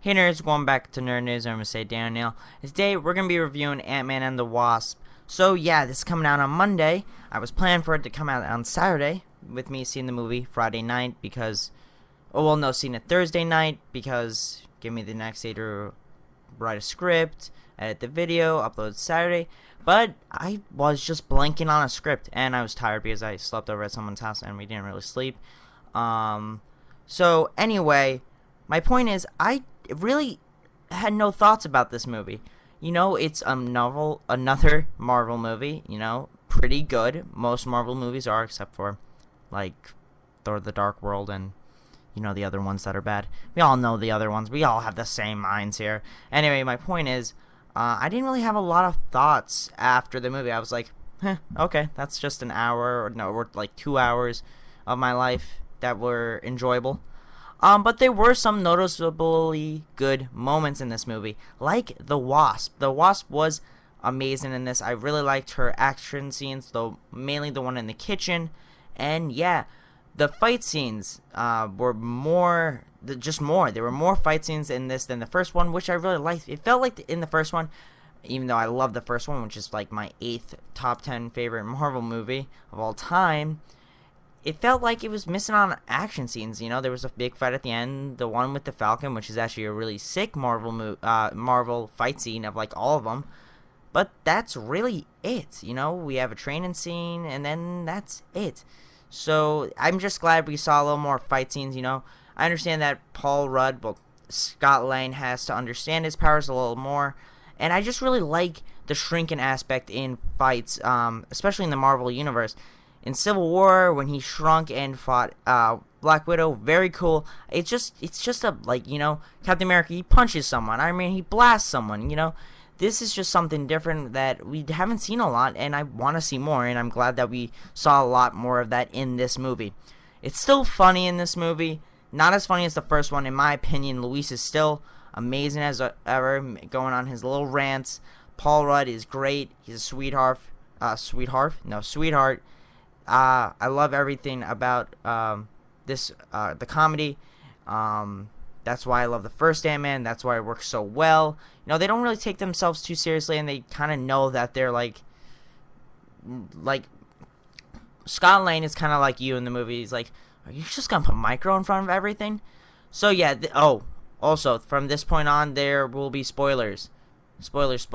Hey nerds, going back to Nerd News, I'm going to say Daniel. Today we're going to be reviewing Ant-Man and the Wasp. So yeah, this is coming out on Monday. I was planning for it to come out on Saturday, with me seeing the movie Friday night because, seeing it Thursday night because give me the next day to write a script, edit the video, upload Saturday. But I was just blanking on a script and I was tired because I slept over at someone's house and we didn't really sleep. So anyway, my point is I really had no thoughts about this movie. You know, it's another Marvel movie, you know, pretty good. Most Marvel movies are, except for, like, Thor the Dark World and, you know, the other ones that are bad. We all know the other ones. We all have the same minds here. Anyway, my point is, I didn't really have a lot of thoughts after the movie. I was like, okay, that's just an hour, or like 2 hours of my life that were enjoyable. But there were some noticeably good moments in this movie, like the Wasp. The Wasp was amazing in this. I really liked her action scenes, though mainly the one in the kitchen. And yeah, the fight scenes were more. There were more fight scenes in this than the first one, which I really liked. It felt like in the first one, even though I love the first one, which is like my 8th top 10 favorite Marvel movie of all time, it felt like it was missing on action scenes. You know, there was a big fight at the end, the one with the Falcon, which is actually a really sick Marvel fight scene of like all of them. But that's really it. You know, we have a training scene, and then that's it. So I'm just glad we saw a little more fight scenes. You know, I understand that Scott Lang has to understand his powers a little more, and I just really like the shrinking aspect in fights, especially in the Marvel universe. In Civil War, when he shrunk and fought Black Widow, very cool. It's just a, like, you know, Captain America, he punches someone. I mean, he blasts someone, you know. This is just something different that we haven't seen a lot, and I want to see more, and I'm glad that we saw a lot more of that in this movie. It's still funny in this movie. Not as funny as the first one. In my opinion, Luis is still amazing as ever, going on his little rants. Paul Rudd is great. He's a sweetheart. Sweetheart. I love everything about the comedy. That's why I love the first Ant-Man. That's why it works so well. You know, they don't really take themselves too seriously, and they kind of know that they're like Scott Lang is kind of like you in the movie. He's like, are you just gonna put Micro in front of everything? So yeah. Also from this point on, there will be spoilers. Spoilers.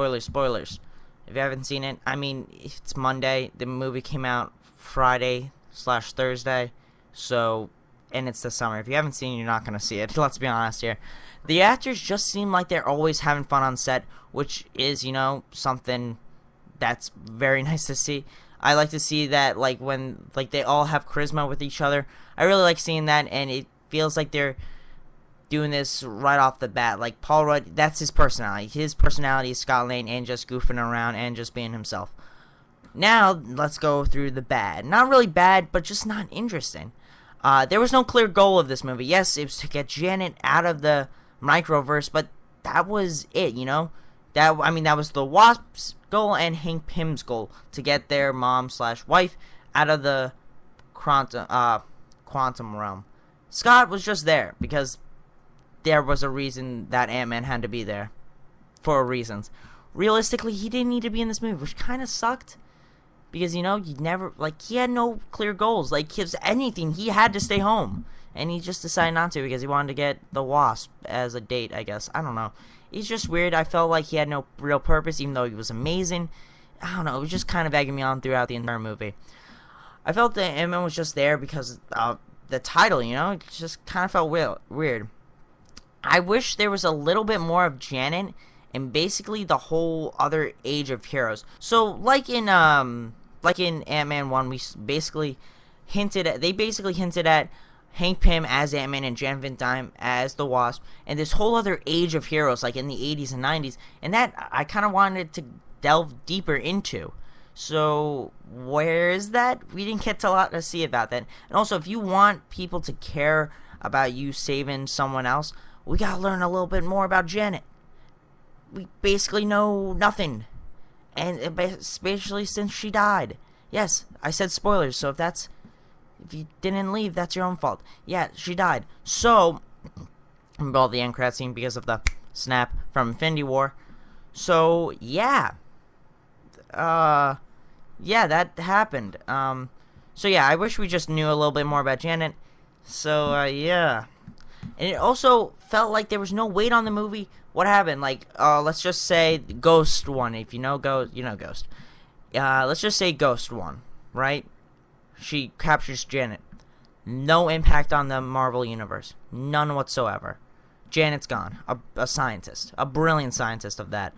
If you haven't seen it, I mean, it's Monday. The movie came out Friday/Thursday, so, and it's the summer. If you haven't seen it, you're not gonna see it. Let's be honest here. The actors just seem like they're always having fun on set, which is, you know, something that's very nice to see. I like to see that, like, when, like, they all have charisma with each other. I really like seeing that, and it feels like they're doing this right off the bat. Like, Paul Rudd, that's his personality. His personality is Scott Lang and just goofing around and just being himself. Now, let's go through the bad. Not really bad, but just not interesting. There was no clear goal of this movie. Yes, it was to get Janet out of the Microverse, but that was it, you know? That was the Wasp's goal and Hank Pym's goal, to get their mom/wife out of the quantum realm. Scott was just there because there was a reason that Ant-Man had to be there. For reasons. Realistically, he didn't need to be in this movie, which kind of sucked. Because, you know, he had no clear goals. Like, if anything, he had to stay home. And he just decided not to because he wanted to get the Wasp as a date, I guess. I don't know. It's just weird. I felt like he had no real purpose, even though he was amazing. I don't know. It was just kind of egging me on throughout the entire movie. I felt that Ant-Man was just there because of the title, you know? It just kind of felt weird. I wish there was a little bit more of Janet and basically the whole other age of heroes. So, like in Ant-Man 1, they basically hinted at Hank Pym as Ant-Man and Janet Van Dyne as the Wasp, and this whole other age of heroes, like in the 80s and 90s, and that I kind of wanted to delve deeper into. So, where is that? We didn't get a lot to see about that. And also, if you want people to care about you saving someone else, we gotta learn a little bit more about Janet. We basically know nothing, and especially since she died. Yes, I said spoilers, so if you didn't leave, that's your own fault. Yeah, she died. So, about the end credit scene because of the snap from Infinity War. So yeah, yeah, that happened. So yeah, I wish we just knew a little bit more about Janet. So yeah, and it also felt like there was no weight on the movie. What happened? Like, let's just say Ghost won. If you know Ghost. Let's just say Ghost won, right? She captures Janet. No impact on the Marvel Universe. None whatsoever. Janet's gone. A scientist. A brilliant scientist of that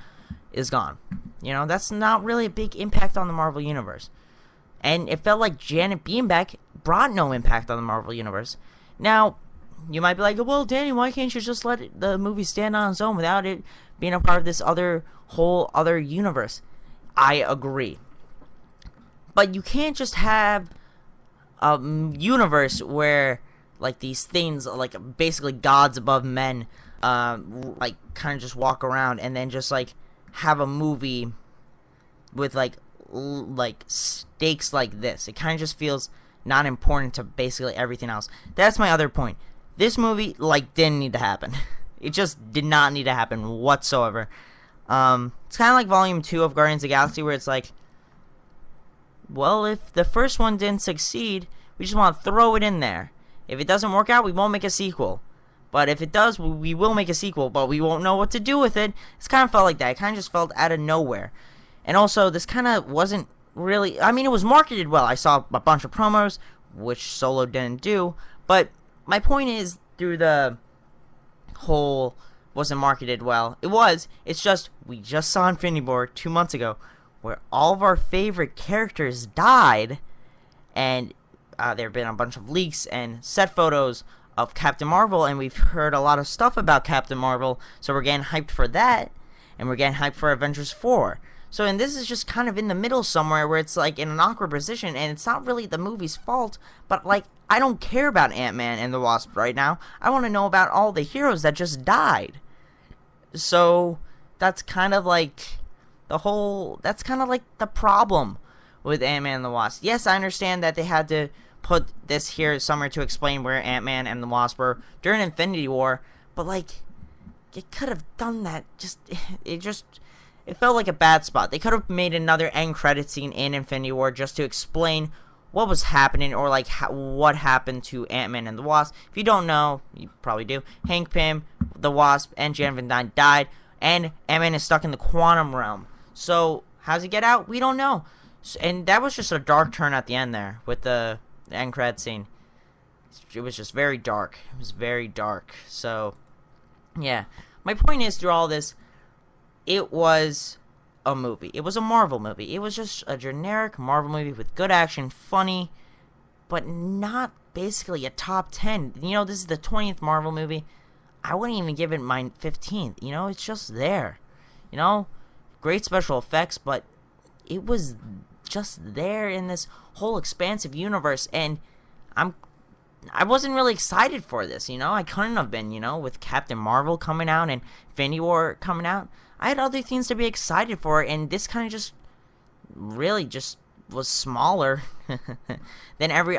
is gone. You know, that's not really a big impact on the Marvel Universe. And it felt like Janet being back brought no impact on the Marvel Universe. Now, you might be like, well, Danny, why can't you just let the movie stand on its own without it being a part of this whole other universe? I agree. But you can't just have a universe where, like, these things, like, basically gods above men, like, kind of just walk around and then just, like, have a movie with, like stakes like this. It kind of just feels not important to basically everything else. That's my other point. This movie, like, didn't need to happen. It just did not need to happen whatsoever. It's kind of like Volume 2 of Guardians of the Galaxy, where it's like, well, if the first one didn't succeed, we just want to throw it in there. If it doesn't work out, we won't make a sequel. But if it does, we will make a sequel, but we won't know what to do with it. It's kind of felt like that. It kind of just felt out of nowhere. And also, this kind of wasn't really... I mean, it was marketed well. I saw a bunch of promos, which Solo didn't do. But my point is, through the whole wasn't marketed well, it was. It's just, we just saw Infinity War 2 months ago, where all of our favorite characters died. And there have been a bunch of leaks and set photos of Captain Marvel. And we've heard a lot of stuff about Captain Marvel. So we're getting hyped for that. And we're getting hyped for Avengers 4. So, and this is just kind of in the middle somewhere where it's, like, in an awkward position, and it's not really the movie's fault, but, like, I don't care about Ant-Man and the Wasp right now. I want to know about all the heroes that just died. So, that's kind of, like, that's kind of, like, the problem with Ant-Man and the Wasp. Yes, I understand that they had to put this here somewhere to explain where Ant-Man and the Wasp were during Infinity War, but, like, it could have done that. It felt like a bad spot. They could have made another end credit scene in Infinity War just to explain what was happening, or like what happened to Ant-Man and the Wasp. If you don't know, you probably do. Hank Pym, the Wasp, and Jan Van Dyne died, and Ant-Man is stuck in the quantum realm. So how does he get out? We don't know. And that was just a dark turn at the end there with the end credit scene. It was just very dark. It was very dark. So yeah, my point is, through all this, it was a movie. It was a Marvel movie. It was just a generic Marvel movie with good action, funny, but not basically a top 10. You know, this is the 20th Marvel movie. I wouldn't even give it my 15th. You know, it's just there. You know, great special effects, but it was just there in this whole expansive universe, and I wasn't really excited for this, you know? I couldn't have been, you know, with Captain Marvel coming out and Infinity War coming out. I had other things to be excited for, and this kind of just really just was smaller than every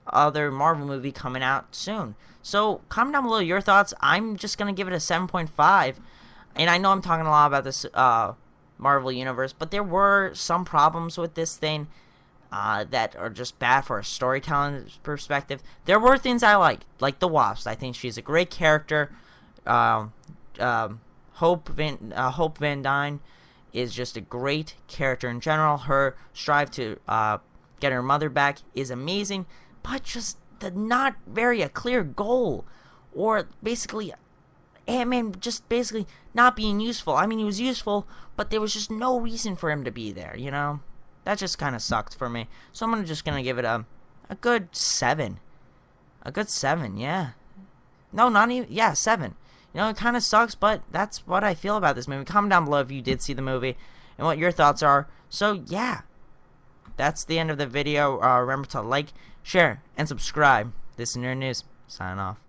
other Marvel movie coming out soon. So, comment down below your thoughts. I'm just going to give it a 7.5, and I know I'm talking a lot about this Marvel Universe, but there were some problems with this thing that are just bad for a storytelling perspective. There were things I like the Wasp. I think she's a great character. Hope Van Dyne is just a great character in general. Her strive to get her mother back is amazing, but just not very a clear goal, or basically Ant-Man just basically not being useful. I mean, he was useful, but there was just no reason for him to be there, you know? That just kind of sucked for me. So I'm just going to give it a good 7. A good 7, yeah. No, not even, yeah, 7. You know, it kind of sucks, but that's what I feel about this movie. Comment down below if you did see the movie and what your thoughts are. So, yeah. That's the end of the video. Remember to like, share, and subscribe. This is Nerd News. Signing off.